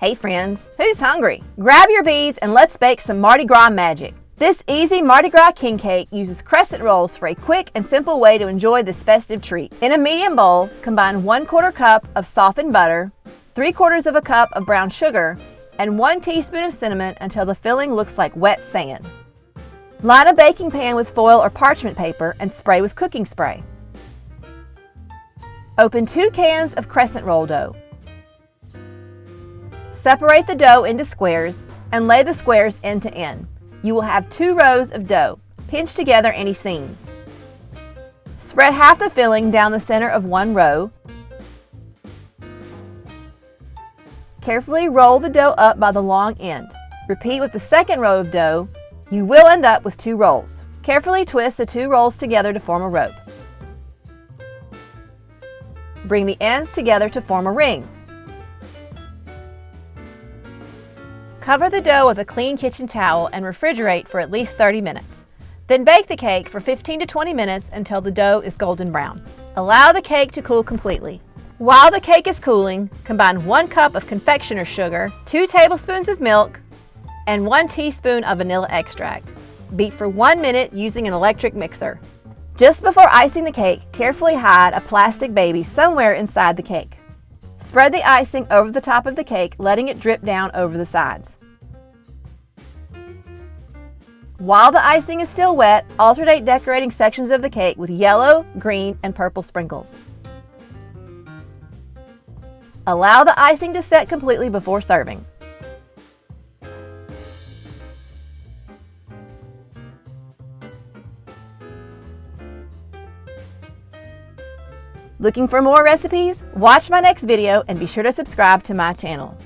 Hey friends, who's hungry? Grab your beads and let's bake some Mardi Gras magic. This easy Mardi Gras king cake uses crescent rolls for a quick and simple way to enjoy this festive treat. In a medium bowl, combine 1/4 cup of softened butter, 3/4 of a cup of brown sugar, and 1 teaspoon of cinnamon until the filling looks like wet sand. Line a baking pan with foil or parchment paper and spray with cooking spray. Open 2 cans of crescent roll dough. Separate the dough into squares and lay the squares end to end. You will have 2 rows of dough. Pinch together any seams. Spread half the filling down the center of one row. Carefully roll the dough up by the long end. Repeat with the second row of dough. You will end up with 2 rolls. Carefully twist the 2 rolls together to form a rope. Bring the ends together to form a ring. Cover the dough with a clean kitchen towel and refrigerate for at least 30 minutes. Then bake the cake for 15 to 20 minutes until the dough is golden brown. Allow the cake to cool completely. While the cake is cooling, combine 1 cup of confectioner sugar, 2 tablespoons of milk, and 1 teaspoon of vanilla extract. Beat for 1 minute using an electric mixer. Just before icing the cake, carefully hide a plastic baby somewhere inside the cake. Spread the icing over the top of the cake, letting it drip down over the sides. While the icing is still wet, alternate decorating sections of the cake with yellow, green, and purple sprinkles. Allow the icing to set completely before serving. Looking for more recipes? Watch my next video and be sure to subscribe to my channel.